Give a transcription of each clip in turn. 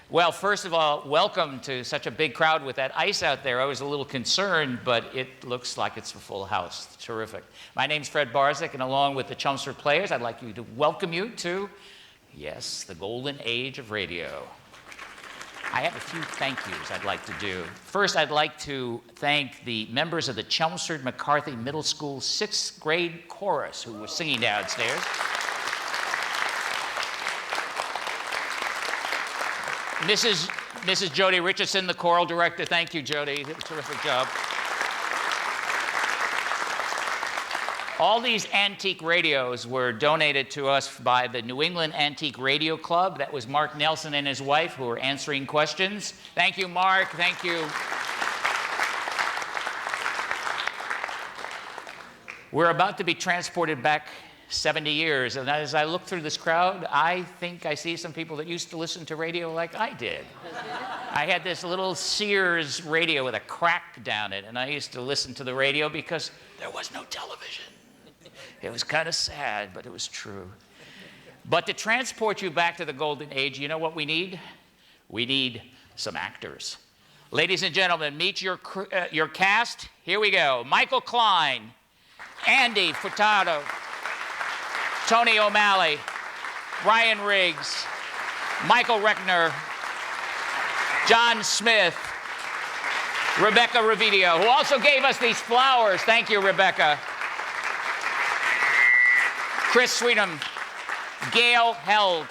Well, first of all, welcome to such a big crowd with that ice out there. I was a little concerned, but it looks like it's a full house. Terrific. My name's Fred Barzyk, and along with the Chelmsford Players, I'd like to welcome you to, yes, the golden age of radio. I have a few thank yous I'd like to do. First, I'd like to thank the members of the Chelmsford McCarthy Middle School 6th grade chorus who were singing downstairs. Mrs. Jody Richardson, the choral director. Thank you, Jody. Terrific job. All these antique radios were donated to us by the New England Antique Radio Club. That was Mark Nelson and his wife who were answering questions. Thank you, Mark. Thank you. We're about to be transported back 70 years, and as I look through this crowd, I think I see some people that used to listen to radio like I did. I had this little Sears radio with a crack down it, and I used to listen to the radio because there was no television. It was kind of sad, but it was true. But to transport you back to the golden age, you know what we need? We need some actors. Ladies and gentlemen, meet your cast. Here we go. Michael Klein, Andy Furtado, Tony O'Malley, Ryan Riggs, Michael Regner, John Smith, Rebecca Ruvido, who also gave us these flowers. Thank you, Rebecca. Chris Sweetnam, Gail Held,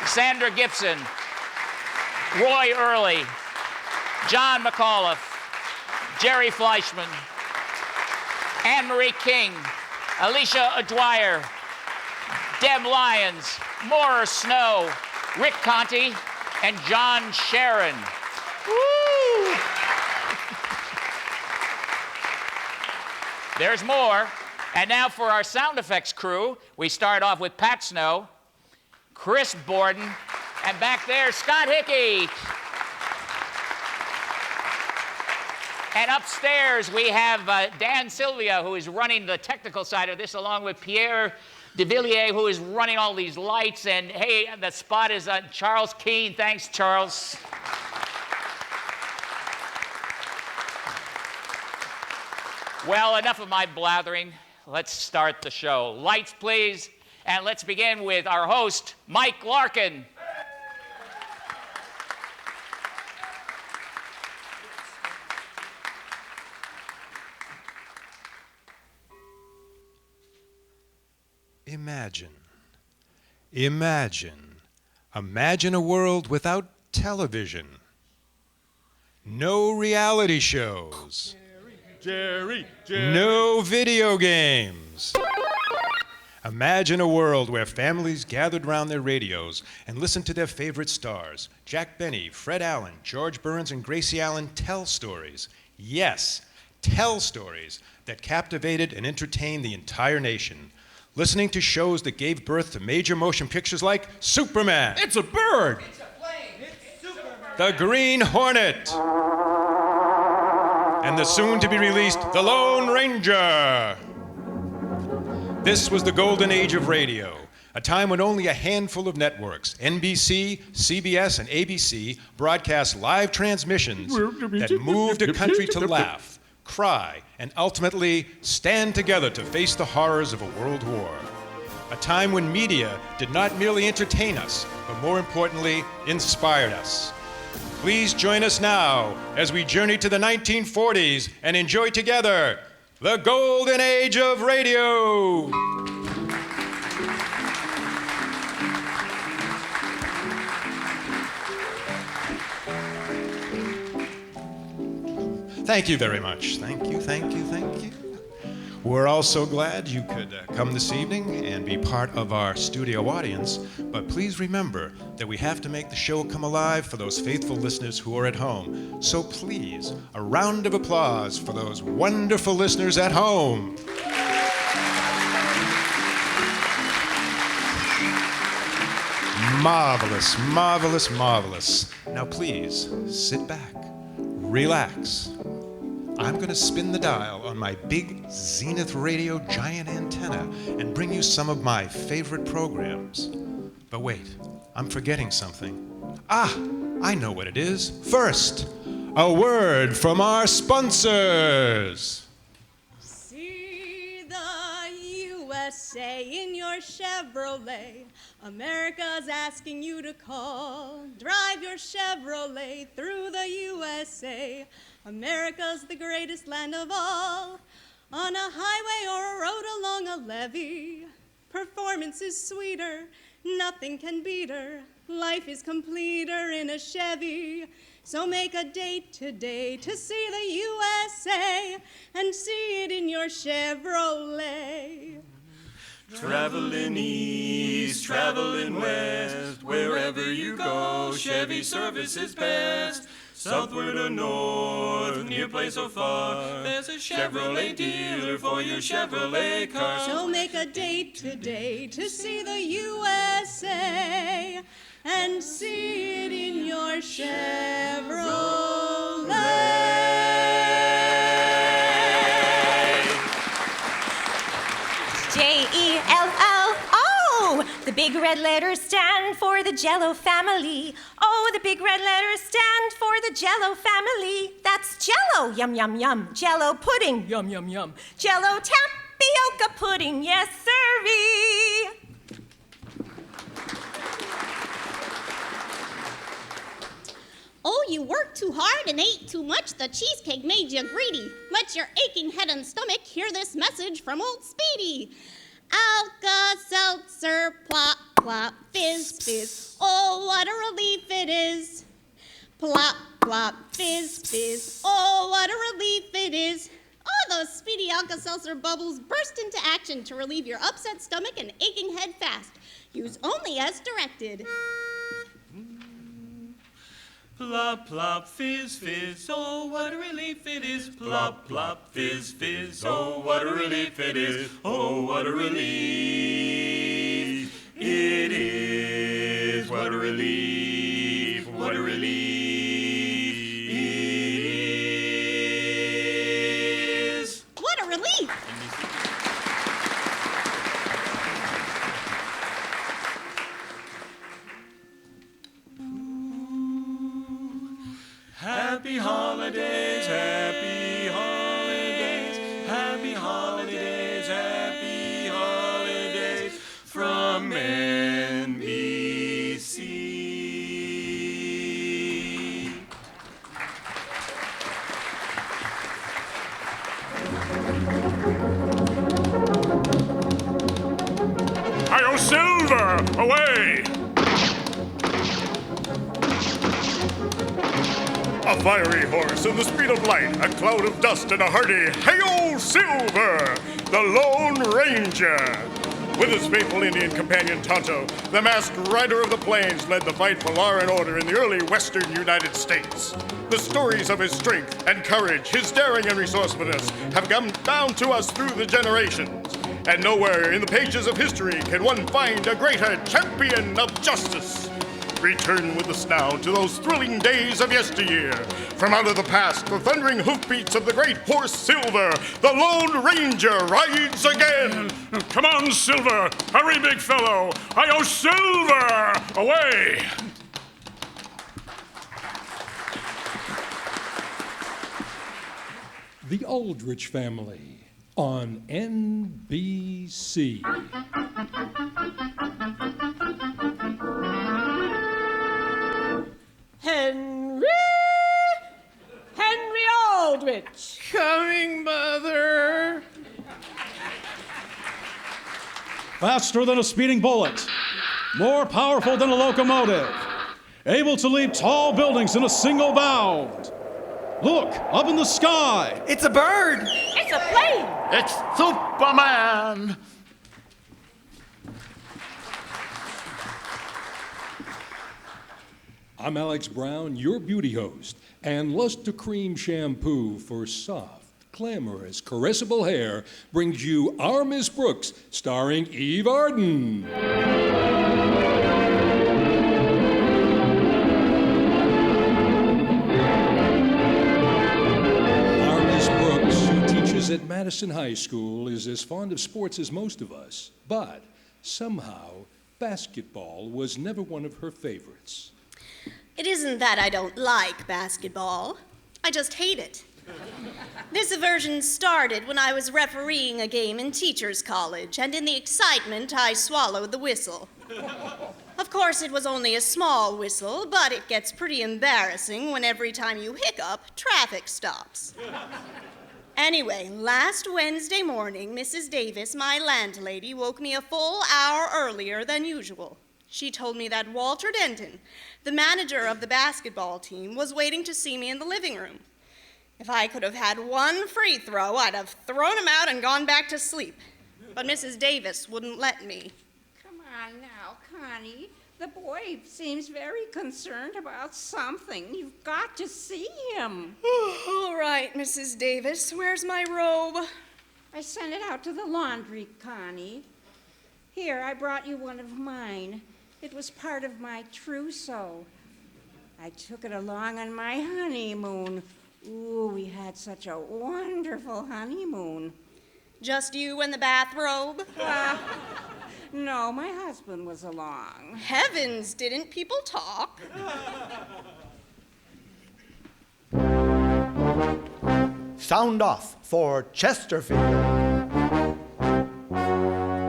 Sandra Gibson, Roy Earley, John McAuliffe, Jerry Fleischman, Anne-Marie King, Alicia Dwyer, Deb Lyons, Maura Snow, Rick Conti, and John Sharon. Woo! There's more. And now for our sound effects crew, we start off with Pat Snow, Chris Borden, and back there, Scott Hickey. And upstairs, we have Dan Sylvia, who is running the technical side of this, along with Pierre de Villiers, who is running all these lights. And hey, the spot is Charles Keene. Thanks, Charles. Well, enough of my blathering. Let's start the show. Lights, please. And let's begin with our host, Mike Larkin. Imagine a world without television. No reality shows. Jerry. No video games. Imagine a world where families gathered around their radios and listened to their favorite stars. Jack Benny, Fred Allen, George Burns, and Gracie Allen tell stories. Yes, tell stories that captivated and entertained the entire nation. Listening to shows that gave birth to major motion pictures like Superman. It's a bird. It's a plane. It's Superman. The Green Hornet. And the soon-to-be-released The Lone Ranger. This was the golden age of radio, a time when only a handful of networks, NBC, CBS, and ABC, broadcast live transmissions that moved a country to laugh, cry, and ultimately stand together to face the horrors of a world war. A time when media did not merely entertain us, but more importantly, inspired us. Please join us now as we journey to the 1940s and enjoy together the golden age of radio. Thank you very much. Thank you. We're all so glad you could come this evening and be part of our studio audience, but please remember that we have to make the show come alive for those faithful listeners who are at home. So please, a round of applause for those wonderful listeners at home. Marvelous, marvelous, marvelous. Now please, sit back, relax. I'm going to spin the dial on my big Zenith Radio giant antenna and bring you some of my favorite programs. But wait, I'm forgetting something. I know what it is. First, a word from our sponsors. See the USA in your Chevrolet. America's asking you to call. Drive your Chevrolet through the USA. America's the greatest land of all. On a highway or a road along a levee, performance is sweeter, nothing can beat her. Life is completer in a Chevy. So make a date today to see the USA and see it in your Chevrolet. Traveling east, traveling west, wherever you go, Chevy service is best. Southward or north, near place or far, there's a Chevrolet dealer for your Chevrolet car. So make a date today to see the USA and see it in your Chevrolet. J-E-L-L. Oh, the big red letters stand for the Jello family. Oh, the big red letters stand for the Jello family. That's Jello, yum, yum, yum. Jello pudding, yum, yum, yum. Jello tapioca pudding, yes, sirree. Oh, you worked too hard and ate too much. The cheesecake made you greedy. Let your aching head and stomach hear this message from old Speedy. Alka-Seltzer, plop, plop, fizz, fizz. Oh, what a relief it is. Plop, plop, fizz, fizz. Oh, what a relief it is. Oh, those Speedy Alka-Seltzer bubbles burst into action to relieve your upset stomach and aching head fast. Use only as directed. Plop, plop, fizz, fizz, oh, what a relief it is. Plop, plop, fizz, fizz, oh, what a relief it is. Oh, what a relief it is. What a relief, what a relief it is. What a relief! Happy holidays, happy holidays, happy holidays, happy holidays from NBC. Hi-yo, Silver! Away! A fiery horse in the speed of light, a cloud of dust, and a hearty "Hey-O, Silver!" the Lone Ranger. With his faithful Indian companion Tonto, the masked rider of the plains led the fight for law and order in the early western United States. The stories of his strength and courage, his daring and resourcefulness have come down to us through the generations. And nowhere in the pages of history can one find a greater champion of justice. Return with us now to those thrilling days of yesteryear. From out of the past, the thundering hoofbeats of the great horse Silver, the Lone Ranger rides again. Come on, Silver! Hurry, big fellow! Hi-yo, Silver! Away! The Aldrich Family on NBC. Henry Aldrich. Coming, Mother. Faster than a speeding bullet, more powerful than a locomotive, able to leap tall buildings in a single bound. Look, up in the sky. It's a bird. It's a plane. It's Superman! I'm Alex Brown, your beauty host, and Luster Cream Shampoo for soft, glamorous, caressable hair brings you Our Miss Brooks, starring Eve Arden. Madison High School is as fond of sports as most of us, but somehow basketball was never one of her favorites. It isn't that I don't like basketball. I just hate it. This aversion started when I was refereeing a game in Teachers College, and in the excitement, I swallowed the whistle. Of course, it was only a small whistle, but it gets pretty embarrassing when every time you hiccup, traffic stops. Anyway, last Wednesday morning, Mrs. Davis, my landlady, woke me a full hour earlier than usual. She told me that Walter Denton, the manager of the basketball team, was waiting to see me in the living room. If I could have had one free throw, I'd have thrown him out and gone back to sleep. But Mrs. Davis wouldn't let me. Come on now, Connie. The boy seems very concerned about something. You've got to see him. All right, Mrs. Davis. Where's my robe? I sent it out to the laundry, Connie. Here, I brought you one of mine. It was part of my trousseau. I took it along on my honeymoon. Ooh, we had such a wonderful honeymoon. Just you and the bathrobe? No, my husband was along. Heavens, didn't people talk? Sound off for Chesterfield.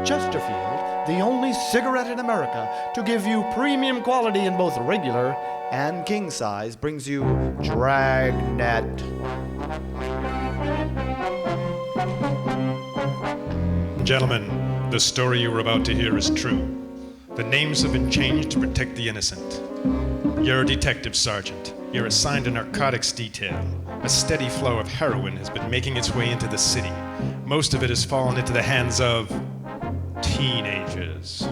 Chesterfield, the only cigarette in America to give you premium quality in both regular and king size, brings you Dragnet. Gentlemen, the story you are about to hear is true. The names have been changed to protect the innocent. You're a detective sergeant. You're assigned a narcotics detail. A steady flow of heroin has been making its way into the city. Most of it has fallen into the hands of teenagers.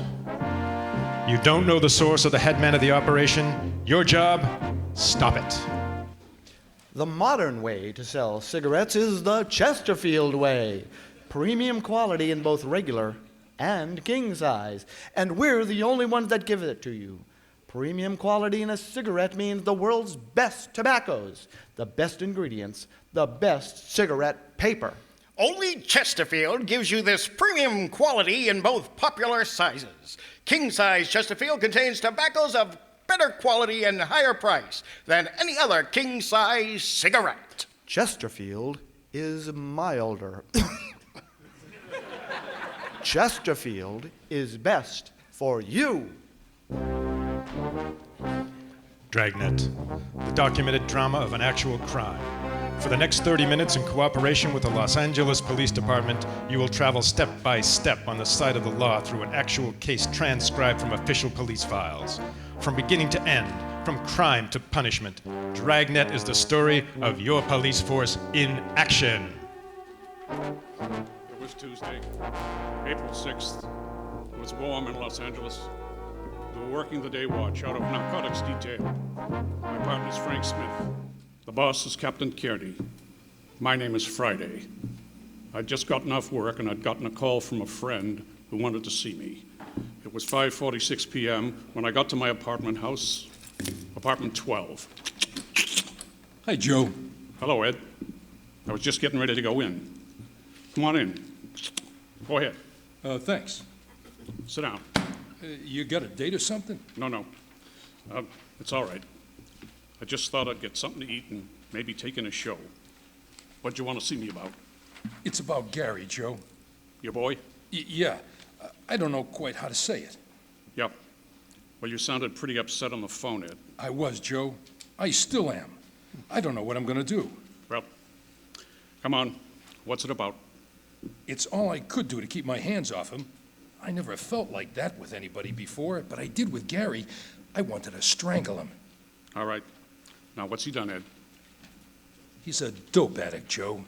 You don't know the source or the headman of the operation? Your job? Stop it. The modern way to sell cigarettes is the Chesterfield way. Premium quality in both regular and king size. And we're the only ones that give it to you. Premium quality in a cigarette means the world's best tobaccos, the best ingredients, the best cigarette paper. Only Chesterfield gives you this premium quality in both popular sizes. King-size Chesterfield contains tobaccos of better quality and higher price than any other king-size cigarette. Chesterfield is milder. Chesterfield is best for you. Dragnet, the documented drama of an actual crime. For the next 30 minutes, in cooperation with the Los Angeles Police Department, you will travel step by step on the side of the law through an actual case transcribed from official police files. From beginning to end, from crime to punishment, Dragnet is the story of your police force in action. It was Tuesday, April 6th. It was warm in Los Angeles. We were working the day watch out of narcotics detail. My partner is Frank Smith. The boss is Captain Kearney. My name is Friday. I'd just gotten off work and I'd gotten a call from a friend who wanted to see me. It was 5:46 p.m. when I got to my apartment house, apartment 12. Hi, Joe. Hello, Ed. I was just getting ready to go in. Come on in. Go ahead. Thanks. Sit down. You got a date or something? No. It's all right. I just thought I'd get something to eat and maybe take in a show. What'd you want to see me about? It's about Gary, Joe. Your boy? Yeah. I don't know quite how to say it. Yep. Well, you sounded pretty upset on the phone, Ed. I was, Joe. I still am. I don't know what I'm going to do. Well, come on. What's it about? It's all I could do to keep my hands off him. I never felt like that with anybody before, but I did with Gary. I wanted to strangle him. All right. Now, what's he done, Ed? He's a dope addict, Joe.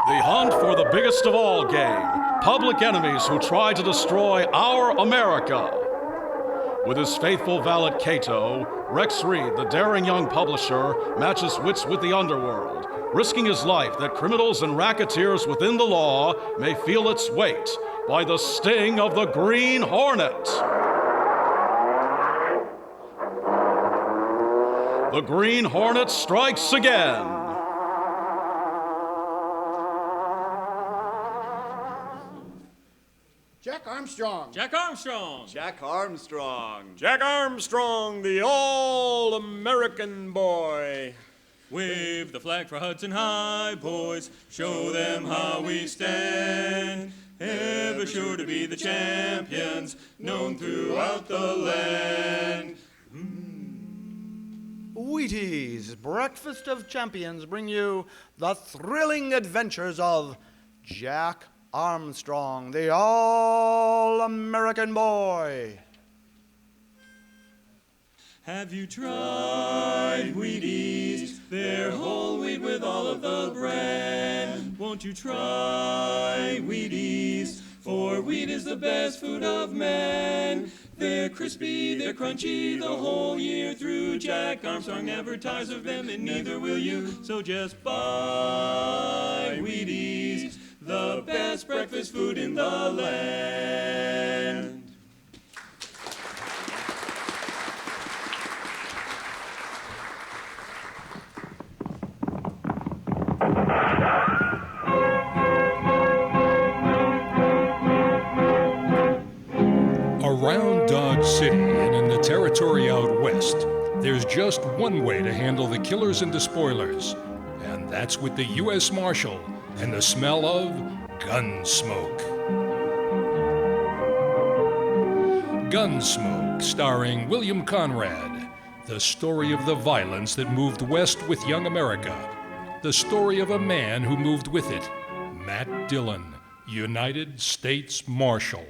The hunt for the biggest of all game. Public enemies who try to destroy our America. With his faithful valet Cato, Rex Reed, the daring young publisher, matches wits with the underworld, risking his life that criminals and racketeers within the law may feel its weight by the sting of the Green Hornet. The Green Hornet strikes again. Jack Armstrong. Jack Armstrong. Jack Armstrong. Jack Armstrong, the all-American boy. Wave the flag for Hudson High, boys. Show them how we stand. Ever sure to be the champions, known throughout the land. Wheaties, Breakfast of Champions, bring you the thrilling adventures of Jack Armstrong, the all-American boy. Have you tried Wheaties? They're whole wheat with all of the bran. Won't you try Wheaties? For wheat is the best food of man. They're crispy, they're crunchy the whole year through. Jack Armstrong never tires of them, and neither will you. So just buy Wheaties, the best breakfast food in the land. Around Dodge City and in the territory out west, there's just one way to handle the killers and despoilers, and that's with the U.S. Marshal and the smell of Gunsmoke. Gunsmoke, starring William Conrad, the story of the violence that moved west with young America, the story of a man who moved with it, Matt Dillon, United States Marshal.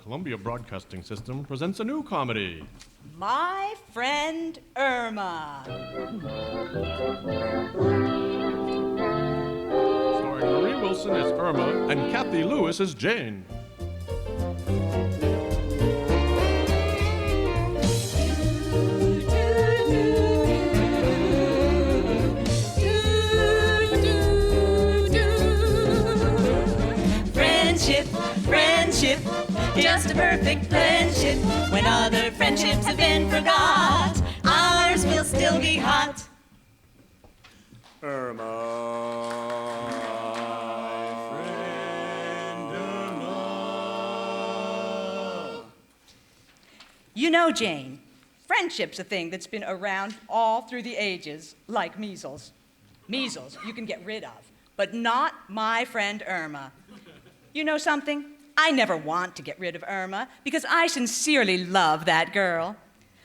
Columbia Broadcasting System presents a new comedy. My Friend Irma. Starring Marie Wilson as Irma and Kathy Lewis as Jane. Friendship, friendship, just a perfect friendship. When other friendships have been forgot, ours will still be hot. Irma. You know, Jane, friendship's a thing that's been around all through the ages, like measles. Measles you can get rid of, but not my friend Irma. You know something? I never want to get rid of Irma because I sincerely love that girl.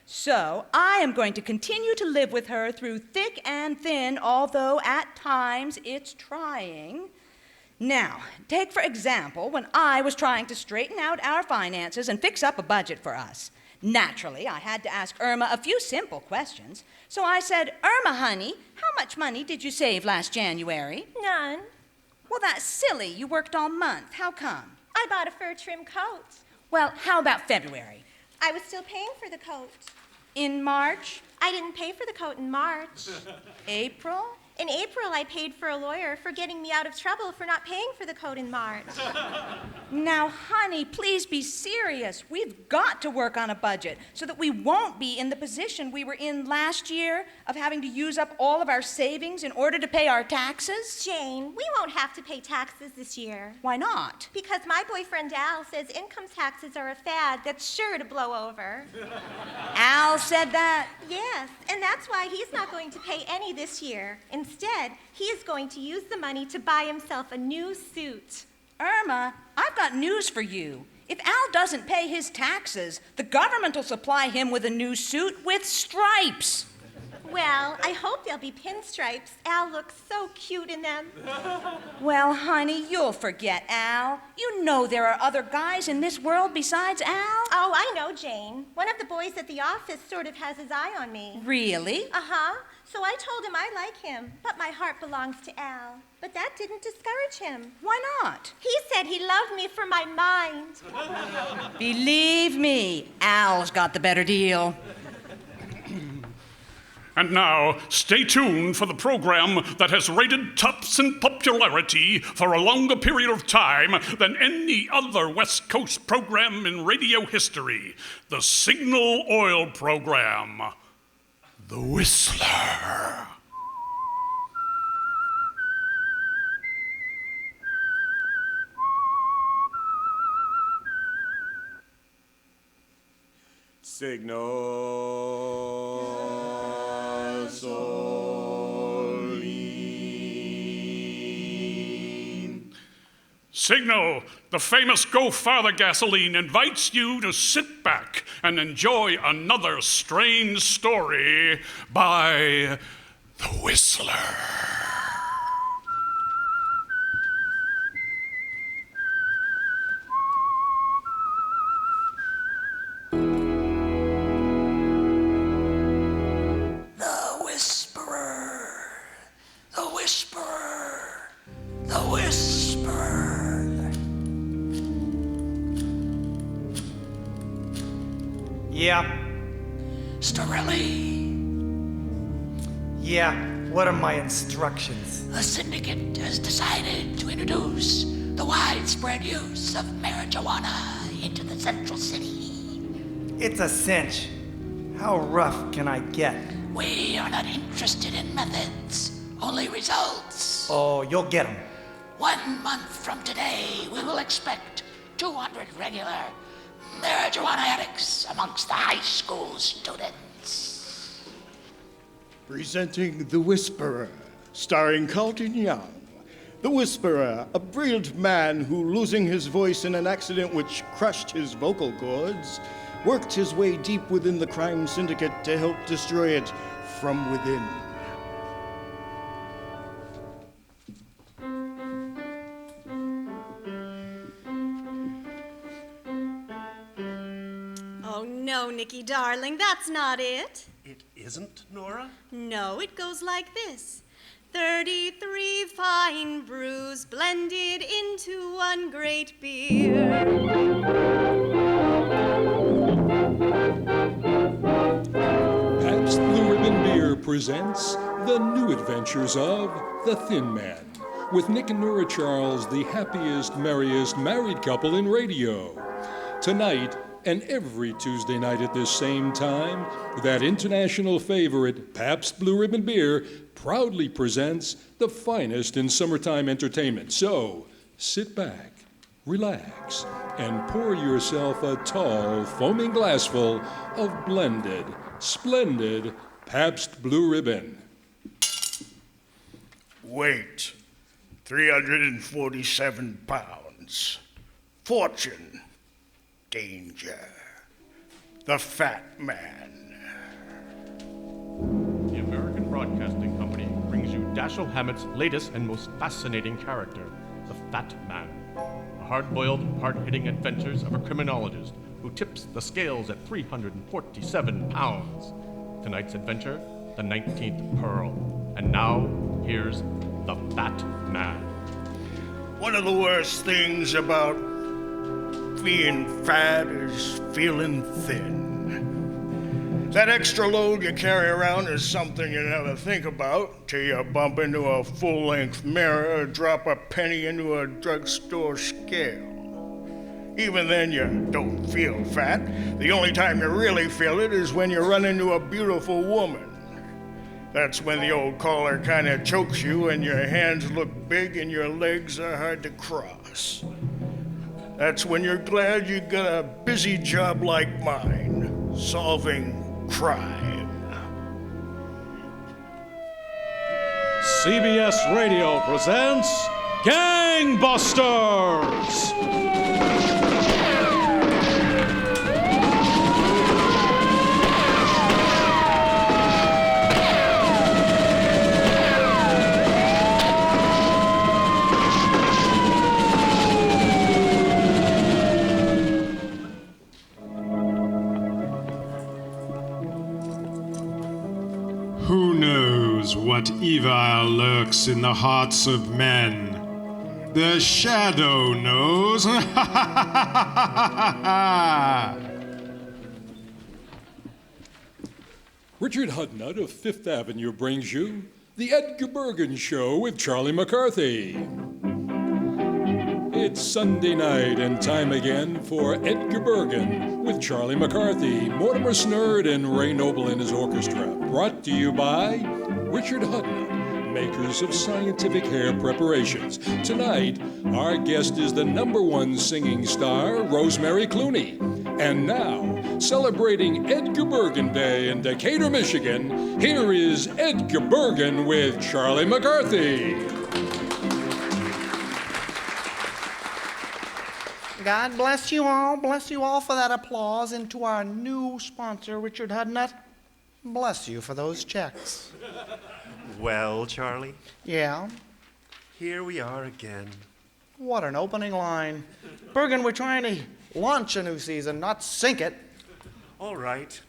So I am going to continue to live with her through thick and thin, although at times it's trying. Now, take for example when I was trying to straighten out our finances and fix up a budget for us. Naturally, I had to ask Irma a few simple questions. So I said, Irma, honey, how much money did you save last January? None. Well, that's silly. You worked all month. How come? I bought a fur trim coat. Well, how about February? I was still paying for the coat. In March? I didn't pay for the coat in March. April? In April, I paid for a lawyer for getting me out of trouble for not paying for the coat in March. Now, honey, please be serious. We've got to work on a budget so that we won't be in the position we were in last year of having to use up all of our savings in order to pay our taxes. Jane, we won't have to pay taxes this year. Why not? Because my boyfriend Al says income taxes are a fad that's sure to blow over. Al said that? Yes, and that's why he's not going to pay any this year. Instead, he is going to use the money to buy himself a new suit. Irma, I've got news for you. If Al doesn't pay his taxes, the government will supply him with a new suit with stripes. Well, I hope they'll be pinstripes. Al looks so cute in them. Well, honey, you'll forget Al. You know there are other guys in this world besides Al. Oh, I know, Jane. One of the boys at the office sort of has his eye on me. Really? Uh-huh. So I told him I like him, but my heart belongs to Al. But that didn't discourage him. Why not? He said he loved me for my mind. Believe me, Al's got the better deal. And now, stay tuned for the program that has rated tops in popularity for a longer period of time than any other West Coast program in radio history. The Signal Oil Program. The Whistler. Signal Soline. Signal, the famous Go Farther gasoline, invites you to sit back and enjoy another strange story by The Whistler. Yeah. Storelli, Yeah, what are my instructions? the syndicate has decided to introduce the widespread use of marijuana into the central city. It's a cinch. How rough can I get? We are not interested in methods, only results. Oh, you'll get 'em. 1 month from today, we will expect 200 regular marijuana addicts amongst the high school students. Presenting The Whisperer, starring Carlton Young. The Whisperer, a brilliant man who, losing his voice in an accident which crushed his vocal cords, worked his way deep within the crime syndicate to help destroy it from within. Oh, no, Nicky, darling, that's not it. It isn't, Nora? No, it goes like this. 33 fine brews blended into one great beer. Pabst Blue Ribbon Beer presents The New Adventures of the Thin Man, with Nick and Nora Charles, the happiest, merriest married couple in radio. Tonight, and every Tuesday night at this same time, that international favorite, Pabst Blue Ribbon Beer, proudly presents the finest in summertime entertainment. So, sit back, relax, and pour yourself a tall, foaming glassful of blended, splendid Pabst Blue Ribbon. Weight, 347 pounds. Fortune, danger. The Fat Man. The American Broadcasting Company brings you Dashiell Hammett's latest and most fascinating character, the Fat Man. The hard-boiled, hard-hitting adventures of a criminologist who tips the scales at 347 pounds. Tonight's adventure, the 19th Pearl. And now, here's the Fat Man. One of the worst things about being fat is feeling thin. That extra load you carry around is something you never think about till you bump into a full-length mirror or drop a penny into a drugstore scale. Even then, you don't feel fat. The only time you really feel it is when you run into a beautiful woman. That's when the old collar kind of chokes you and your hands look big and your legs are hard to cross. That's when you're glad you got a busy job like mine, solving crime. CBS Radio presents Gangbusters! Who knows what evil lurks in the hearts of men? The shadow knows. Richard Hudnut of Fifth Avenue brings you The Edgar Bergen Show with Charlie McCarthy. It's Sunday night and time again for Edgar Bergen with Charlie McCarthy, Mortimer Snerd, and Ray Noble and his orchestra. Brought to you by Richard Hudnut, makers of scientific hair preparations. Tonight, our guest is the #1 singing star, Rosemary Clooney. And now, celebrating Edgar Bergen Day in Decatur, Michigan, here is Edgar Bergen with Charlie McCarthy. God bless you all for that applause, and to our new sponsor, Richard Hudnut, bless you for those checks. Well, Charlie? Yeah? Here we are again. What an opening line. Bergen, we're trying to launch a new season, not sink it. All right.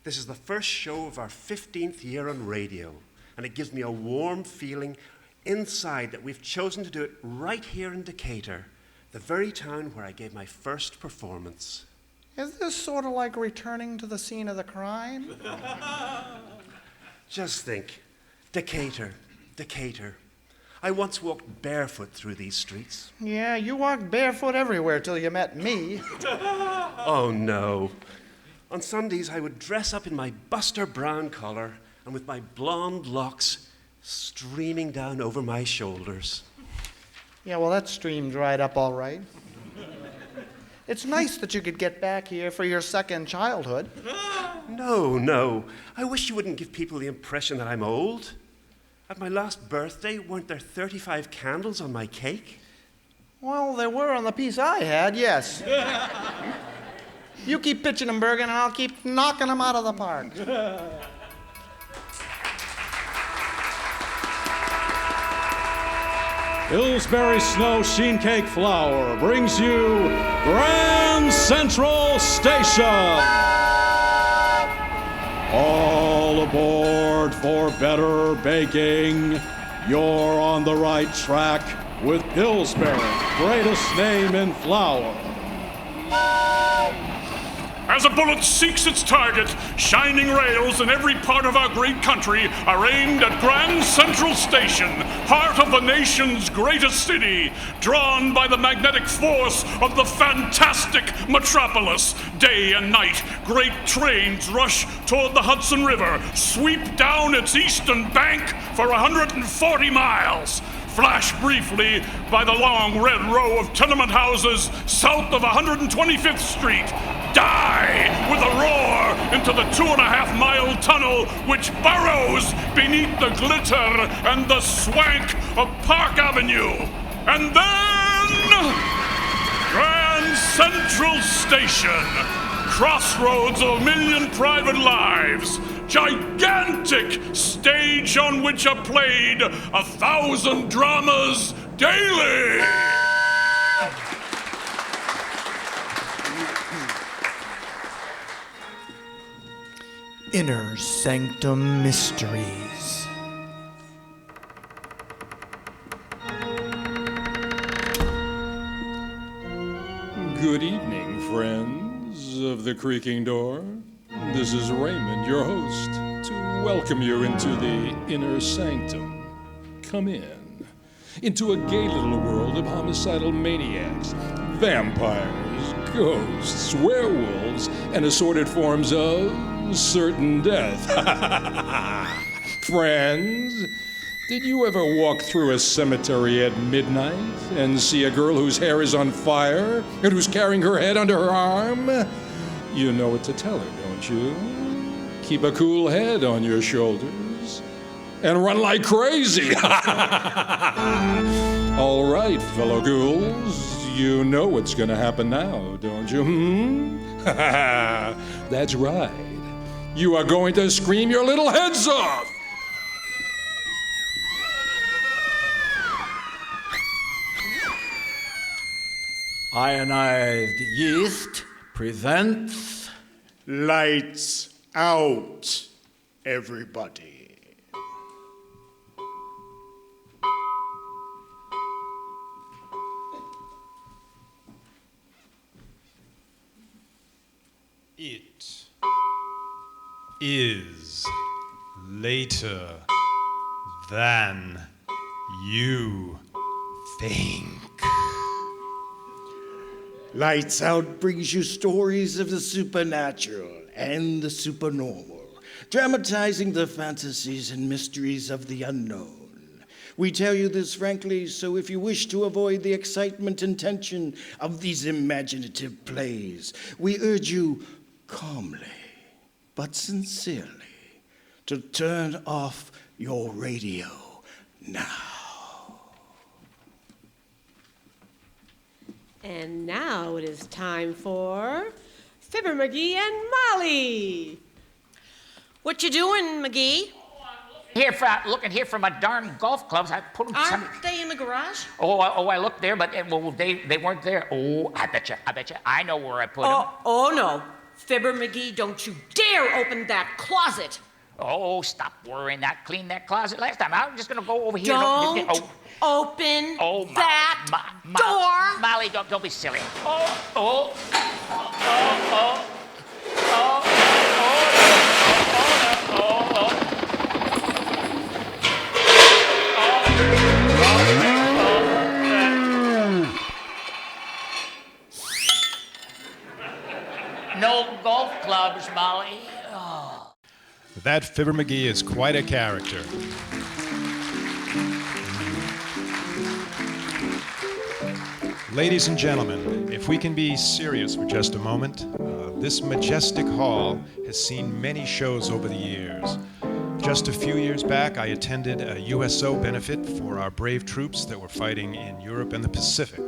This is the first show of our 15th year on radio, and it gives me a warm feeling inside that we've chosen to do it right here in Decatur, the very town where I gave my first performance. Is this sort of like returning to the scene of the crime? Just think, Decatur. I once walked barefoot through these streets. Yeah, you walked barefoot everywhere till you met me. Oh, no. On Sundays, I would dress up in my Buster Brown collar and with my blonde locks streaming down over my shoulders. Yeah, well, that stream dried up all right. It's nice that you could get back here for your second childhood. No. I wish you wouldn't give people the impression that I'm old. At my last birthday, weren't there 35 candles on my cake? Well, there were on the piece I had, yes. You keep pitching them, Bergen, and I'll keep knocking them out of the park. Pillsbury Snow Sheen Cake Flour brings you Grand Central Station. All aboard for better baking. You're on the right track with Pillsbury, greatest name in flour. As a bullet seeks its target, shining rails in every part of our great country are aimed at Grand Central Station, heart of the nation's greatest city, drawn by the magnetic force of the fantastic metropolis. Day and night, great trains rush toward the Hudson River, sweep down its eastern bank for 140 miles. Flash briefly by the long red row of tenement houses south of 125th Street. Die with a roar into the 2.5-mile tunnel which burrows beneath the glitter and the swank of Park Avenue. And then Grand Central Station, crossroads of a million private lives. Gigantic stage on which are played 1,000 dramas daily. Inner Sanctum Mysteries. Good evening, friends of the creaking door. This is Raymond, your host, to welcome you into the inner sanctum. Come into a gay little world of homicidal maniacs, vampires, ghosts, werewolves, and assorted forms of certain death. Friends, did you ever walk through a cemetery at midnight and see a girl whose hair is on fire and who's carrying her head under her arm? You know what to tell her, don't you? Keep a cool head on your shoulders and run like crazy. All right, fellow ghouls, you know what's gonna happen now, don't you? That's right. You are going to scream your little heads off. Ionized Yeast presents Lights Out, everybody. It is later than you think. Lights Out brings you stories of the supernatural and the supernormal, dramatizing the fantasies and mysteries of the unknown. We tell you this frankly, so if you wish to avoid the excitement and tension of these imaginative plays, we urge you calmly but sincerely to turn off your radio now. And now it is time for Fibber McGee and Molly. What you doing, McGee? Looking here for my darn golf clubs. I put them. Aren't they in the garage? I looked there, but they weren't there. Oh, I bet you. I know where I put them. Oh no, Fibber McGee, don't you dare open that closet. Oh, stop worrying. Clean that closet last time. I'm just gonna go over here. Don't open that door. Molly, don't be silly. No golf clubs, Molly. Oh. That Fibber McGee is quite a character. Ladies and gentlemen, if we can be serious for just a moment, this majestic hall has seen many shows over the years. Just a few years back, I attended a USO benefit for our brave troops that were fighting in Europe and the Pacific.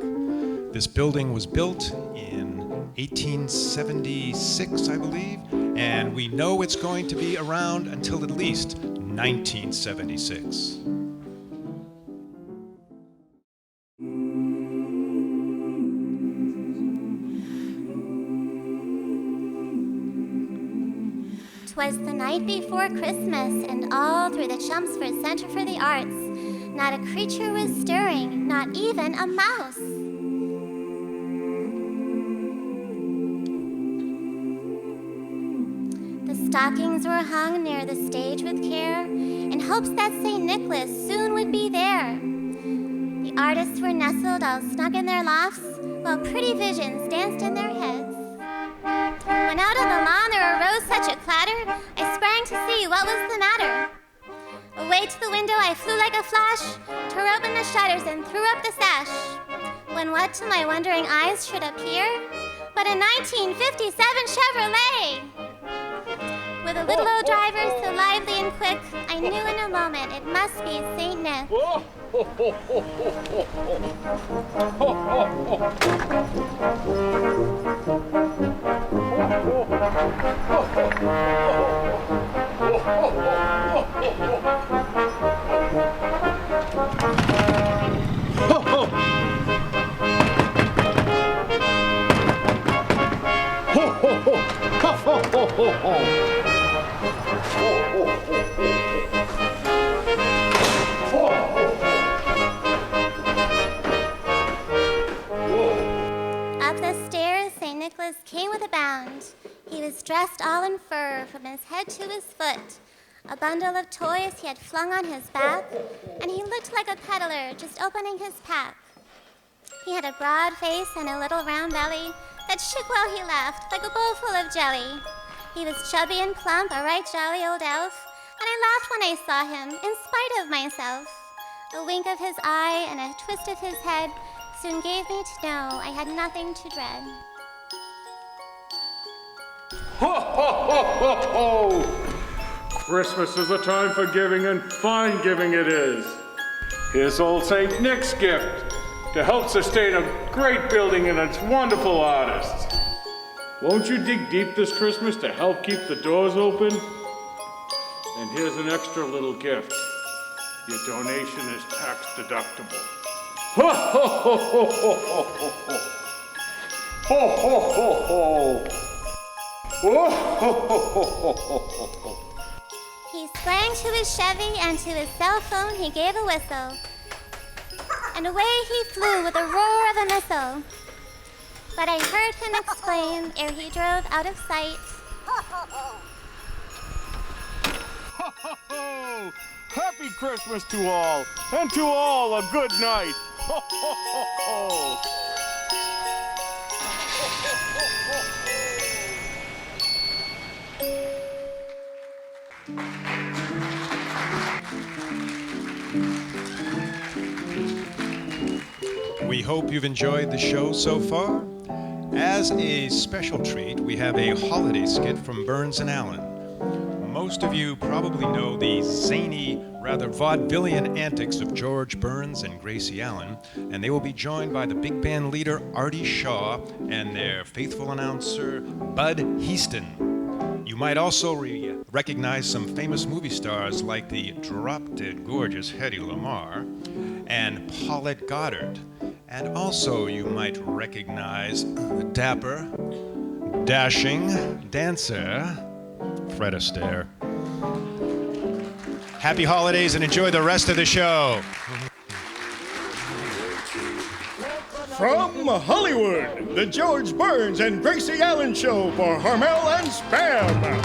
This building was built in 1876, I believe, and we know it's going to be around until at least 1976. "'Twas the night before Christmas, and all through the Chelmsford Center for the Arts, not a creature was stirring, not even a mouse. The stockings were hung near the stage with care, in hopes that St. Nicholas soon would be there. The artists were nestled all snug in their lofts, while pretty visions danced in their heads. When out on the lawn there arose such a clatter, I sprang to see what was the matter. Away to the window I flew like a flash, tore open the shutters and threw up the sash. When what to my wondering eyes should appear but a 1957 Chevrolet. With a little old driver so lively and quick, I knew in a moment it must be St. Nick. Up the stairs, St. Nicholas came with a bound. He was dressed all in fur from his head to his foot. A bundle of toys he had flung on his back, and he looked like a peddler just opening his pack. He had a broad face and a little round belly that shook while he laughed like a bowl full of jelly. He was chubby and plump, a right jolly old elf, and I laughed when I saw him, in spite of myself. A wink of his eye and a twist of his head soon gave me to know I had nothing to dread. Ho, ho, ho, ho, ho! Christmas is the time for giving, and fine giving it is. Here's old St. Nick's gift to help sustain a great building and its wonderful artists. Won't you dig deep this Christmas to help keep the doors open? And here's an extra little gift. Your donation is tax deductible. Ho, ho, ho, ho, ho, ho, ho, ho. Ho, ho, ho, ho. Ho, ho, ho, ho, ho, ho, ho. He sprang to his Chevy, and to his cell phone he gave a whistle. And away he flew with the roar of a missile. But I heard him exclaim ere he drove out of sight. ho, ho! Happy Christmas to all, and to all a good night. Ho, ho, ho, ho! We hope you've enjoyed the show so far. As a special treat, we have a holiday skit from Burns and Allen. Most of you probably know the zany, rather vaudevillian antics of George Burns and Gracie Allen, and they will be joined by the big band leader Artie Shaw and their faithful announcer Bud Heaston. You might also recognize some famous movie stars like the drop-dead gorgeous Hedy Lamarr and Paulette Goddard. And also you might recognize the dapper, dashing dancer, Fred Astaire. Happy holidays and enjoy the rest of the show. From Hollywood, the George Burns and Gracie Allen Show for Hormel and Spam.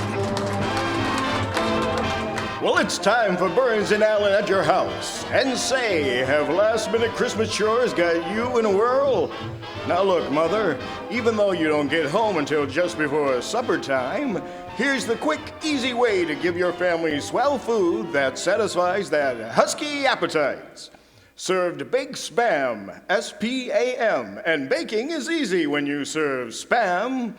Well, it's time for Burns and Allen at your house. And say, have last-minute Christmas chores got you in a whirl? Now look, Mother, even though you don't get home until just before supper time, here's the quick, easy way to give your family swell food that satisfies that husky appetite. Served baked Spam, S-P-A-M, and baking is easy when you serve Spam.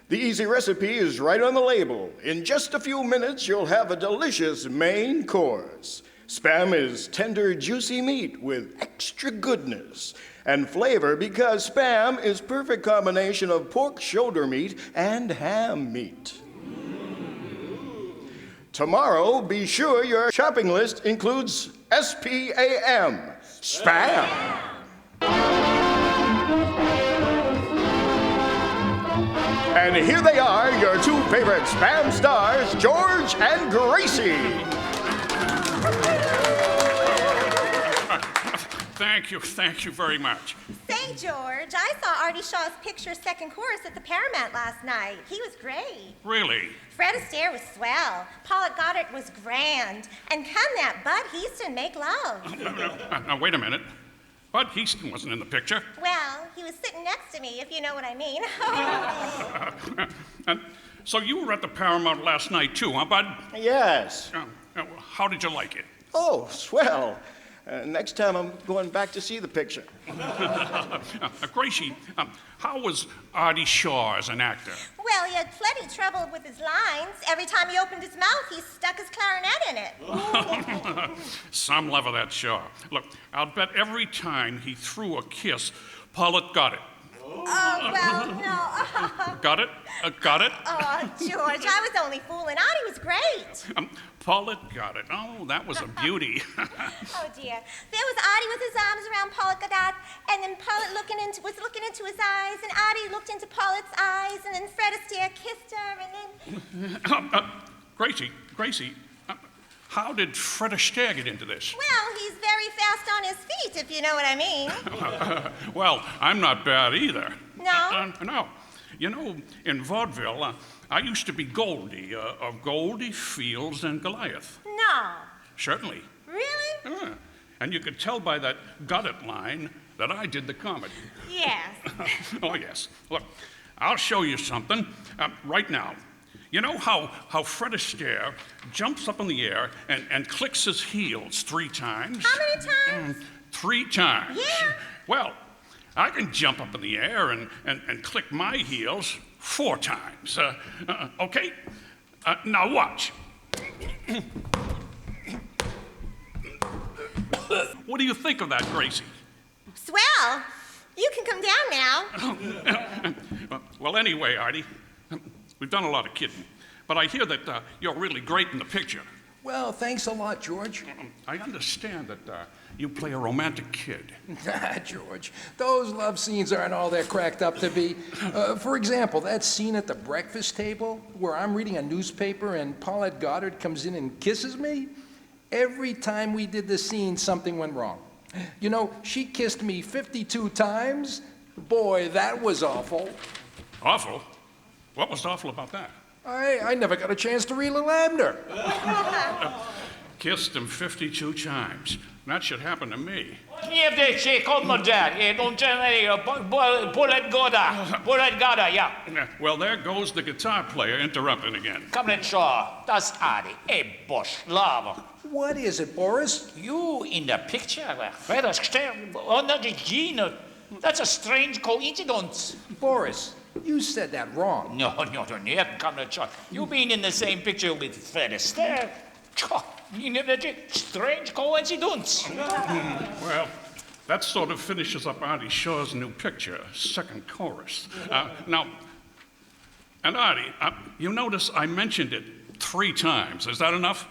The easy recipe is right on the label. In just a few minutes, you'll have a delicious main course. Spam is tender, juicy meat with extra goodness and flavor because Spam is perfect combination of pork shoulder meat and ham meat. Tomorrow, be sure your shopping list includes S-P-A-M, Spam. And here they are, your two favorite Spam stars, George and Gracie. Thank you very much. Say, George, I saw Artie Shaw's picture second chorus at the Paramount last night. He was great. Really? Fred Astaire was swell. Paulette Goddard was grand. And can that Bud Heaston make love? Now, wait a minute. Bud Heaston wasn't in the picture. Well, he was sitting next to me, if you know what I mean. And so you were at the Paramount last night, too, huh, Bud? Yes. How did you like it? Oh, swell. Next time I'm going back to see the picture. Gracie, how was Artie Shaw as an actor? Well, he had plenty trouble with his lines. Every time he opened his mouth, he stuck his clarinet in it. Some love of that Shaw. Look, I'll bet every time he threw a kiss, Paulette got it. Oh, well, no. Got it? Got it? Oh, George, I was only fooling. Artie was great. Paulette got it. Oh, that was a beauty. Oh, dear. There was Artie with his arms around Paulette Goddard, and then Paulette was looking into his eyes, and Artie looked into Paulette's eyes, and then Fred Astaire kissed her, and then... Gracie, how did Fred Astaire get into this? Well, he's very fast on his feet, if you know what I mean. Well, I'm not bad either. No? No. You know, in vaudeville, I used to be Goldie, of Goldie, Fields, and Goliath. No. Certainly. Really? And you could tell by that got it line that I did the comedy. Yes. Oh, yes. Look, I'll show you something right now. You know how Fred Astaire jumps up in the air and clicks his heels 3 times? How many times? 3 times. Yeah. Well, I can jump up in the air and click my heels 4 times. Okay? Now watch. What do you think of that, Gracie? Swell. You can come down now. Well, anyway, Artie, we've done a lot of kidding, but I hear that you're really great in the picture. Well, thanks a lot, George. I understand that you play a romantic kid. George, those love scenes aren't all they're cracked up to be. For example, that scene at the breakfast table where I'm reading a newspaper and Paulette Goddard comes in and kisses me. Every time we did this scene, something went wrong. You know, she kissed me 52 times. Boy, that was awful. Awful? What was awful about that? I never got a chance to read Little Abner. Kissed him 52 times. That should happen to me. Yeah. Well, there goes the guitar player interrupting again. Come in, Shaw. That's Adi. Hey, Bosch, love. What is it, Boris? You in the picture? That's a strange coincidence. Boris, you said that wrong. No, you haven't come to church. You been in the same picture with Fred Astaire. Strange coincidence. Well, that sort of finishes up Artie Shaw's new picture, second chorus. Now, and Artie, you notice I mentioned it 3 times. Is that enough?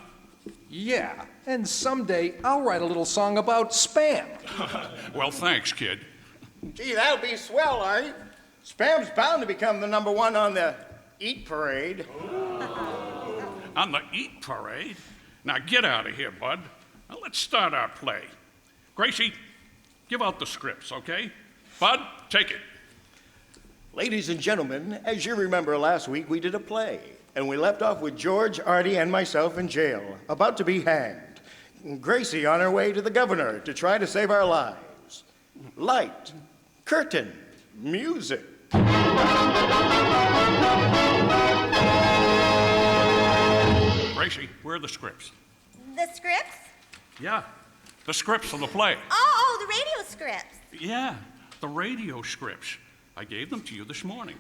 Yeah, and someday I'll write a little song about Spam. Well, thanks, kid. Gee, that'll be swell, Artie. Spam's bound to become the #1 on the Eat Parade. On the Eat Parade? Now get out of here, bud. Now let's start our play. Gracie, give out the scripts, okay? Bud, take it. Ladies and gentlemen, as you remember last week, we did a play, and we left off with George, Artie, and myself in jail, about to be hanged. Gracie on her way to the governor to try to save our lives. Light, curtain, music. Gracie, where are the scripts? The scripts? Yeah, the scripts for the play. Oh, the radio scripts. Yeah, the radio scripts. I gave them to you this morning.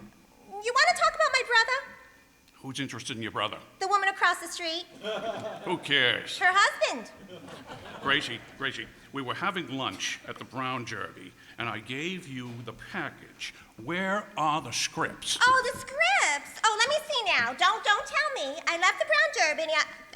You want to talk about my brother? Who's interested in your brother? The woman across the street? Who cares? Her husband. Gracie, we were having lunch at the Brown Derby, and I gave you the package. Where are the scripts? Oh, the scripts. Oh, let me see now. Don't tell me. I left the Brown Derby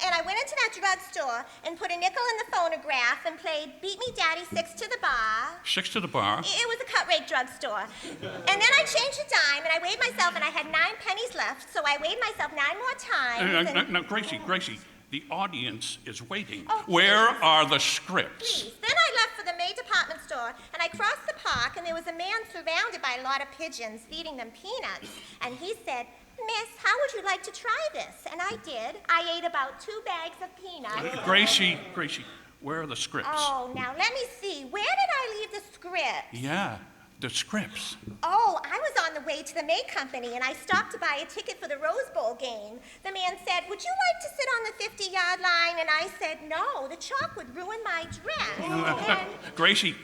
and I went into that drugstore and put a nickel in the phonograph and played Beat Me Daddy 6 to the bar. 6 to the bar? It was a cut-rate drugstore. And then I changed a dime and I weighed myself and I had 9 pennies left, so I weighed myself 9 more times. Now, Gracie, the audience is waiting. Oh, where are the scripts? Please. Then I left for the May department store, and I crossed the park, and there was a man surrounded by a lot of pigeons feeding them peanuts. And he said, "Miss, how would you like to try this?" And I did. I ate about 2 bags of peanuts. Gracie, where are the scripts? Oh, now let me see. Where did I leave the script? Yeah, the scripts. Oh, I was on the way to the May Company, and I stopped to buy a ticket for the Rose Bowl game. The man said, "Would you like to sit on the 50-yard line?" And I said, "No, the chalk would ruin my dress." Gracie,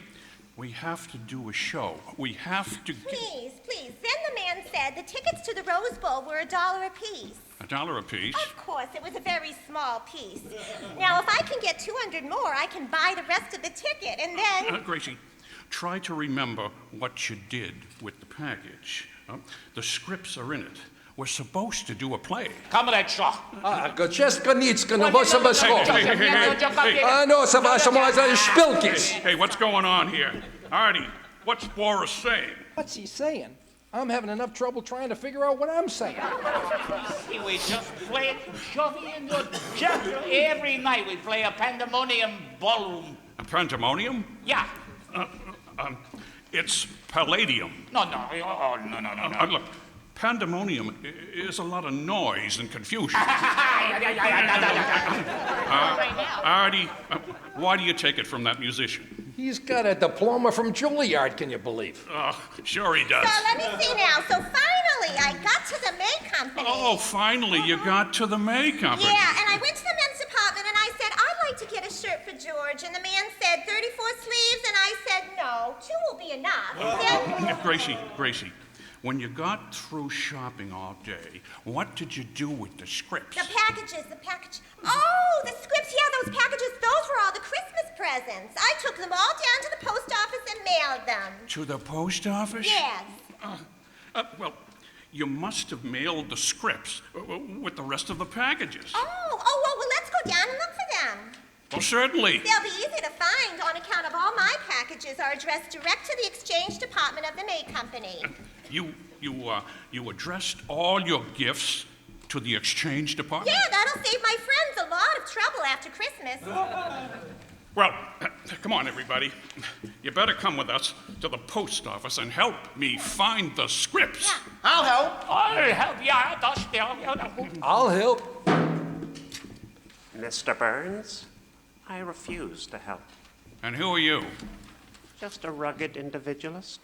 we have to do a show. We have to... Please. Then the man said the tickets to the Rose Bowl were $1 apiece. $1 apiece? Of course, it was a very small piece. Now, if I can get 200 more, I can buy the rest of the ticket, and then... Gracie, try to remember what you did with the package. The scripts are in it. We're supposed to do a play. Comrade Shaw. Hey, what's going on here? Artie, what's Boris saying? What's he saying? I'm having enough trouble trying to figure out what I'm saying. We just play Shovey in the chapter. Every night we play a pandemonium ballroom. A pandemonium? Yeah. It's palladium. No. Oh, no. Look, pandemonium is a lot of noise and confusion. Artie, why do you take it from that musician? He's got a diploma from Juilliard, can you believe? Sure he does. So let me see now. So finally, I got to the May Company. Oh, finally you got to the May Company. Yeah, and I went to the men's department and I said, "I'd like to get a shirt for George." And the man said, 34 sleeves, and I said, "No, 2 will be enough." Gracie, when you got through shopping all day, what did you do with the scripts? The package. Oh, the scripts, yeah, those packages, those were all the Christmas presents. I took them all down to the post office and mailed them. To the post office? Yes. Well, you must have mailed the scripts with the rest of the packages. Well, let's go down and look for them. Well, certainly. They'll be easy to find on account of all my packages are addressed direct to the exchange department of the May Company. You addressed all your gifts to the exchange department? Yeah, that'll save my friends a lot of trouble after Christmas. Well, come on, everybody. You better come with us to the post office and help me find the scripts. Yeah. I'll help. I'll help you. I'll help. Mr. Burns, I refuse to help. And who are you? Just a rugged individualist.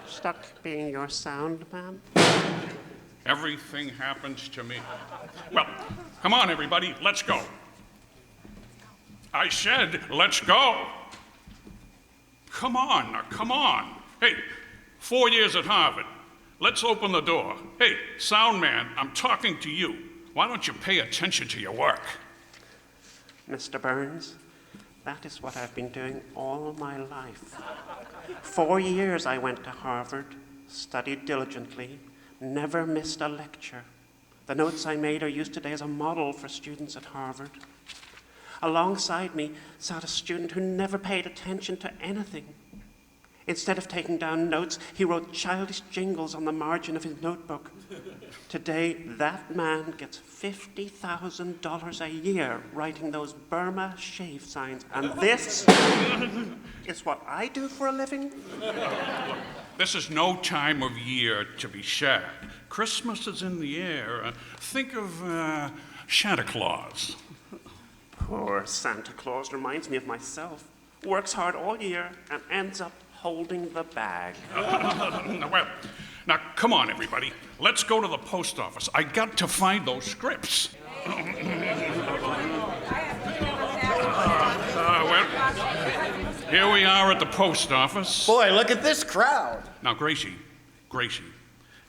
Stuck being your sound man. Everything happens to me. Well, come on, everybody, let's go. I said, let's go. Come on, now, come on. Hey, 4 years at Harvard. Let's open the door. Hey, sound man, I'm talking to you. Why don't you pay attention to your work? Mr. Burns, that is what I've been doing all my life. 4 years I went to Harvard, studied diligently, never missed a lecture. The notes I made are used today as a model for students at Harvard. Alongside me sat a student who never paid attention to anything. Instead of taking down notes, he wrote childish jingles on the margin of his notebook. Today, that man gets $50,000 a year writing those Burma shave signs. And this is what I do for a living? Look, this is no time of year to be sad. Christmas is in the air. Think of Santa Claus. Poor Santa Claus reminds me of myself. Works hard all year and ends up holding the bag. Well, now come on, everybody. Let's go to the post office. I got to find those scripts. Well, here we are at the post office. Boy, look at this crowd. Now, Gracie,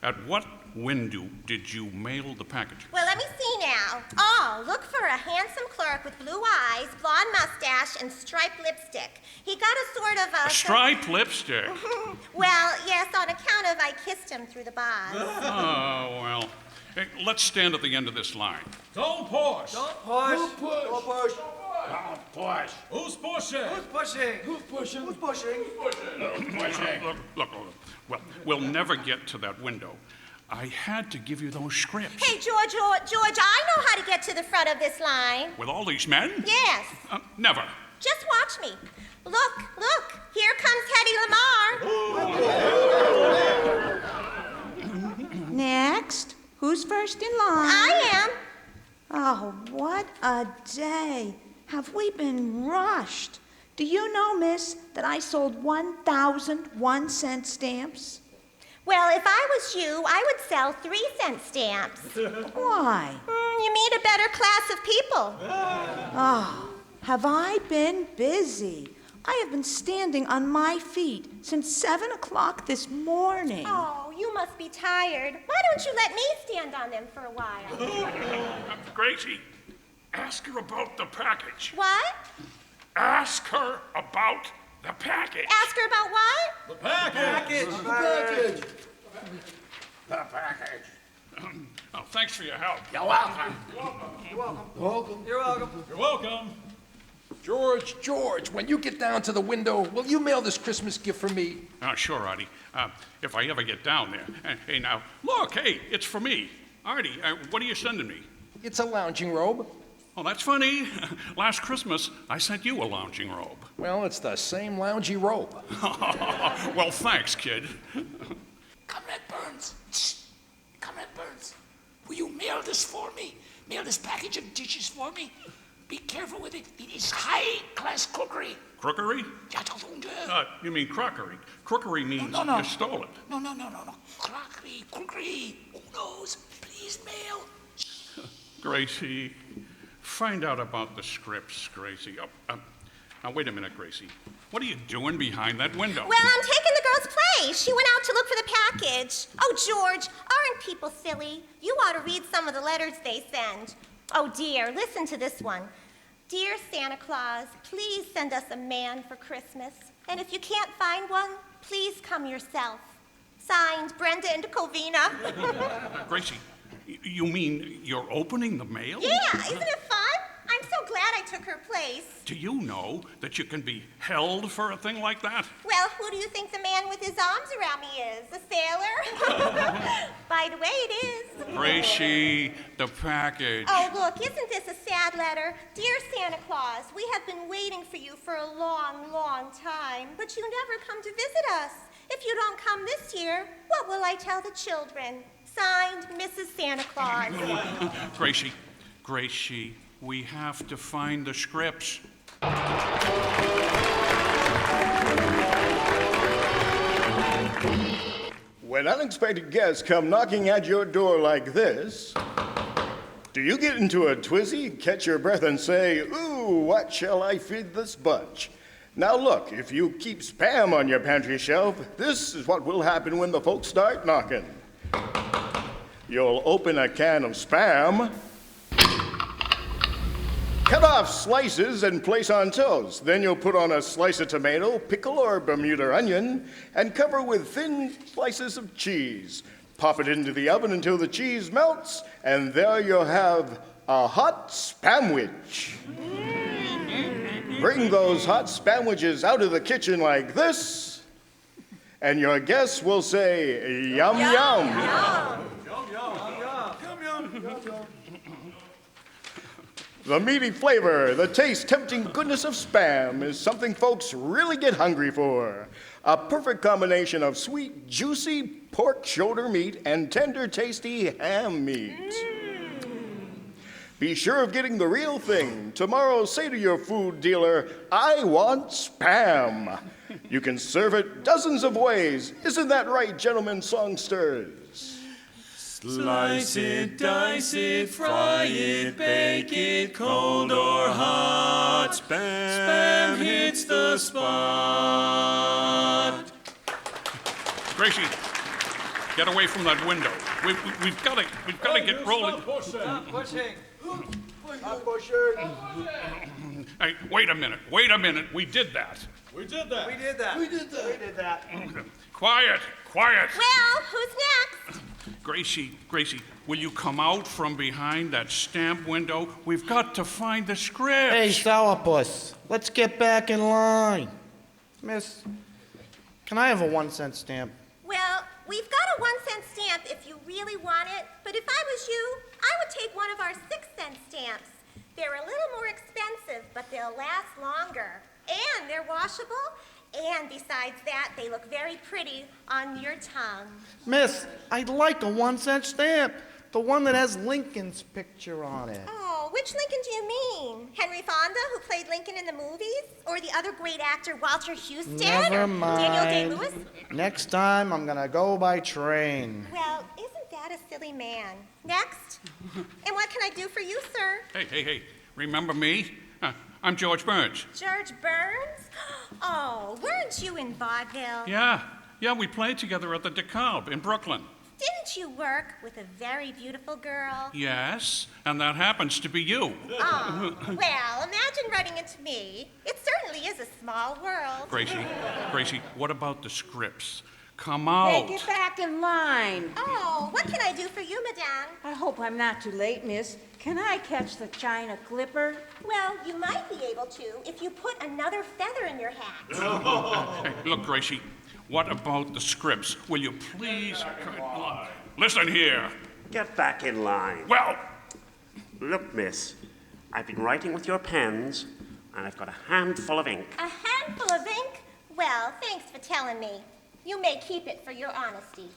at what window did you mail the package? Well, let me see now. Oh, look for a handsome clerk with blue eyes, blonde mustache, and striped lipstick. He got a sort of a... Striped lipstick? Well, yes, on account of I kissed him through the bars. Oh, well. Hey, let's stand at the end of this line. Don't push. Don't push. Don't push. Don't push. Don't push. Who's pushing? Who's pushing? Who's pushing? Who's pushing? Look. Well, we'll never get to that window. I had to give you those scripts. Hey, George, I know how to get to the front of this line. With all these men? Yes. Never. Just watch me. Look, here comes Hedy Lamarr. Next. Who's first in line? I am. Oh, what a day. Have we been rushed? Do you know, miss, that I sold 1,000 1-cent stamps? Well, if I was you, I would sell 3-cent stamps. Why? You meet a better class of people. Oh, have I been busy? I have been standing on my feet since 7 o'clock this morning. Oh, you must be tired. Why don't you let me stand on them for a while? Gracie, ask her about the package. What? Ask her about the package. Ask her about what? The package. The package. The package. Oh, thanks for your help. You're welcome. You're welcome. You're welcome. You're welcome. George, when you get down to the window, will you mail this Christmas gift for me? Sure, Artie. If I ever get down there. Hey, now, look, hey, it's for me. Artie, what are you sending me? It's a lounging robe. Oh, that's funny. Last Christmas, I sent you a lounging robe. Well, it's the same loungy robe. Well, thanks, kid. Comrade Burns. Shh. Comrade Burns, will you mail this for me? Mail this package of dishes for me? Be careful with it. It is high-class cookery. Crookery? You mean crockery. Crookery means No. you stole it. No. Crockery, cookery. Who knows? Please mail. Gracie, find out about the scripts, Gracie. Now, wait a minute, Gracie. What are you doing behind that window? Well, I'm taking the girl's place. She went out to look for the package. Oh, George, aren't people silly? You ought to read some of the letters they send. Oh, dear, listen to this one. Dear Santa Claus, please send us a man for Christmas. And if you can't find one, please come yourself. Signed, Brenda and Covina. Gracie, you mean you're opening the mail? Yeah, isn't it fun? I'm so glad I took her place. Do you know that you can be held for a thing like that? Well, who do you think the man with his arms around me is? A sailor? By the way, it is. Gracie, the package. Oh, look, isn't this a sad letter? Dear Santa Claus, we have been waiting for you for a long, long time, but you never come to visit us. If you don't come this year, what will I tell the children? Signed, Mrs. Santa Claus. Gracie, we have to find the scripts. When unexpected guests come knocking at your door like this, do you get into a twizzy, catch your breath, and say, "Ooh, what shall I feed this bunch?" Now look, if you keep Spam on your pantry shelf, this is what will happen when the folks start knocking. You'll open a can of Spam, cut off slices and place on toast. Then you'll put on a slice of tomato, pickle, or Bermuda onion, and cover with thin slices of cheese. Pop it into the oven until the cheese melts, and there you'll have a hot Spamwich. Bring those hot Spamwiches out of the kitchen like this, and your guests will say, "Yum, yum." The meaty flavor, the taste, tempting goodness of Spam is something folks really get hungry for. A perfect combination of sweet, juicy pork shoulder meat and tender, tasty ham meat. Be sure of getting the real thing. Tomorrow, say to your food dealer, "I want Spam." You can serve it dozens of ways. Isn't that right, gentlemen songsters? Slice it, dice it, fry it, bake it, cold or hot. Spam hits the spot. Gracie, get away from that window. We've got to get rolling. Stop pushing. Stop pushing. Hey, wait a minute. We did that. Quiet. Well, who's next? Gracie, will you come out from behind that stamp window? We've got to find the script. Hey, Sourpuss, let's get back in line. Miss, can I have a 1-cent stamp? Well, we've got a 1-cent stamp if you really want it, but if I was you, I would take one of our 6-cent stamps. They're a little more expensive, but they'll last longer. And they're washable, and besides that, they look very pretty on your tongue. Miss, I'd like a 1-cent stamp. The one that has Lincoln's picture on it. Oh, which Lincoln do you mean? Henry Fonda, who played Lincoln in the movies? Or the other great actor, Walter Houston? Never or mind. Daniel Day-Lewis? Next time, I'm gonna go by train. Well, isn't that a silly man? Next. And what can I do for you, sir? Hey, remember me? I'm George Burns. George Burns? Oh, weren't you in vaudeville? Yeah, we played together at the DeKalb in Brooklyn. Didn't you work with a very beautiful girl? Yes, and that happens to be you. Oh, well, imagine running into me. It certainly is a small world. Gracie, what about the scripts? Come out. Hey, get back in line. Oh, what can I do for you, madame? I hope I'm not too late, miss. Can I catch the China Clipper? Well, you might be able to if you put another feather in your hat. Hey, look, Gracie, what about the scripts? Will you please listen here? Get back in line. Well, look, miss, I've been writing with your pens, and I've got a handful of ink. A handful of ink? Well, thanks for telling me. You may keep it for your honesty.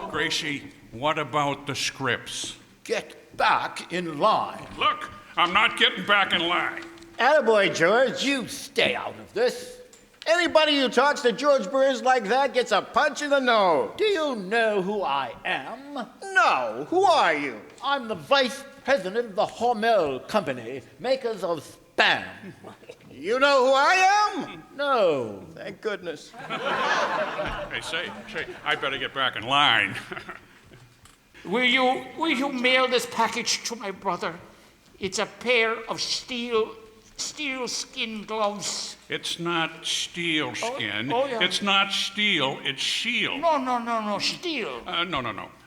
Gracie, what about the scripts? Get back in line. Look, I'm not getting back in line. Attaboy, George. You stay out of this. Anybody who talks to George Burns like that gets a punch in the nose. Do you know who I am? No. Who are you? I'm the vice president of the Hormel Company, makers of Spam. You know who I am? No. Thank goodness. Hey, say, I better get back in line. Will you mail this package to my brother? It's a pair of steel skin gloves. It's not steel skin. Oh, yeah. It's not steel, it's shield. No, steel.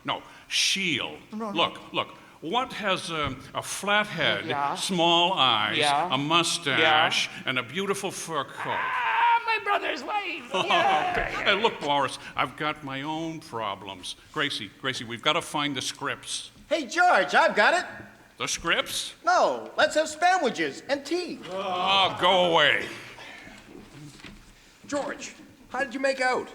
No, shield. No. Look. What has a flat head, Yeah. small eyes, Yeah. a mustache, and a beautiful fur coat? My brother's wife. Okay. Hey, look, Boris, I've got my own problems. Gracie, we've got to find the scripts. Hey, George, I've got it. The scripts? No, let's have sandwiches and tea. Oh, go away. George, how did you make out?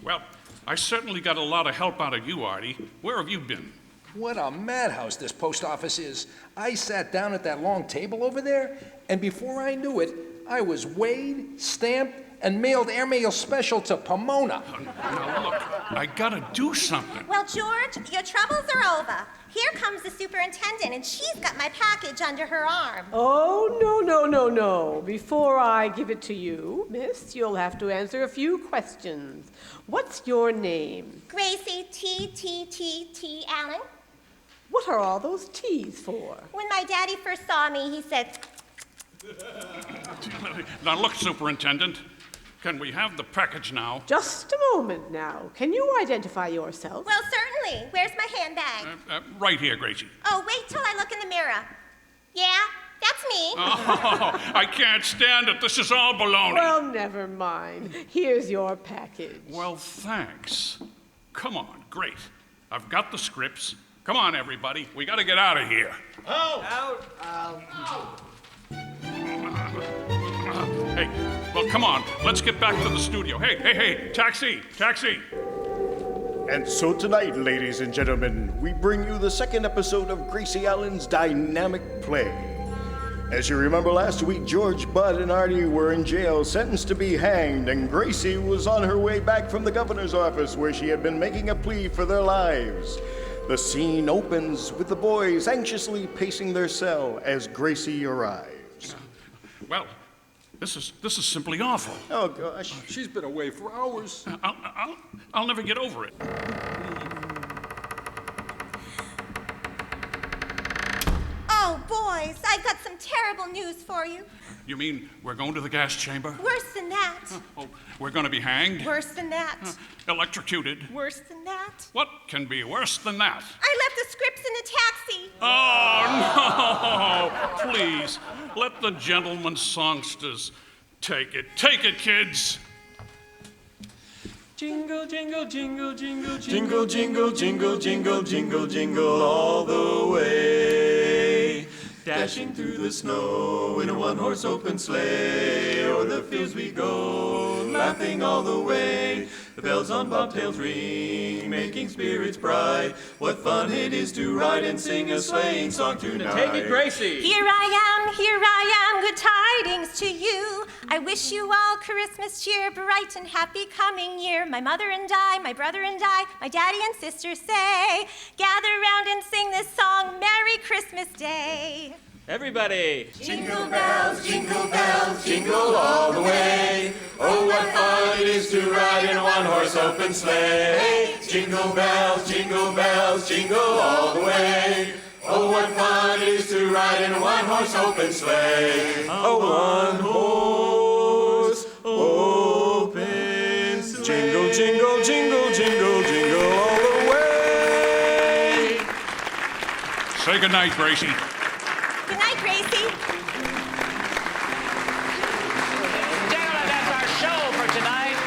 Well, I certainly got a lot of help out of you, Artie. Where have you been? What a madhouse this post office is. I sat down at that long table over there, and before I knew it, I was weighed, stamped, and mailed airmail special to Pomona. Now look, I gotta do something. Well, George, your troubles are over. Here comes the superintendent, and she's got my package under her arm. Oh, no. Before I give it to you, miss, you'll have to answer a few questions. What's your name? Gracie T. Allen. What are all those T's for? When my daddy first saw me, he said... Now look, Superintendent, can we have the package now? Just a moment now. Can you identify yourself? Well, certainly. Where's my handbag? Right here, Gracie. Oh, wait till I look in the mirror. Yeah, that's me. Oh, I can't stand it. This is all baloney. Well, never mind. Here's your package. Well, thanks. Come on, great. I've got the scripts. Come on, everybody. We got to get out of here. Out! Hey, well, come on. Let's get back to the studio. Hey, taxi. And so tonight, ladies and gentlemen, we bring you the second episode of Gracie Allen's dynamic play. As you remember last week, George, Bud, and Artie were in jail, sentenced to be hanged, and Gracie was on her way back from the governor's office where she had been making a plea for their lives. The scene opens with the boys anxiously pacing their cell as Gracie arrives. Well, this is simply awful. Oh, gosh. She's been away for hours. I'll never get over it. Oh, boys, I've got some terrible news for you. You mean we're going to the gas chamber? Worse than that. Oh, we're going to be hanged? Worse than that. Electrocuted? Worse than that. What can be worse than that? I left the scripts in the taxi. Oh, no! Please, let the gentleman songsters take it. Take it, kids! Jingle, jingle, jingle, jingle, jingle, jingle, jingle, jingle, jingle, jingle all the way. Dashing through the snow in a one-horse open sleigh, o'er the fields we go, laughing all the way. The bells on bobtails ring, making spirits bright. What fun it is to ride and sing a sleighing song tonight. Take it, Gracie. Here I am, good tidings to you. I wish you all Christmas cheer, bright and happy coming year. My mother and I, my brother and I, my daddy and sister say, gather round and sing this song, Merry Christmas Day. Everybody. Jingle bells, jingle all the way. Oh, what fun it is to ride in a one-horse open sleigh. Jingle bells, jingle all the way. Oh, what fun it is to ride in a one-horse open sleigh. A one-horse open sleigh. Jingle, jingle, jingle, jingle, jingle all the way. Say goodnight, Gracie. Good night, Gracie. Gentlemen, that's our show for tonight.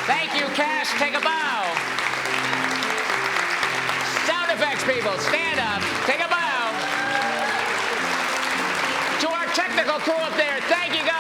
Thank you, cast. Take a bow. Sound effects people, stand up. Take a bow. To our technical crew up there, thank you guys.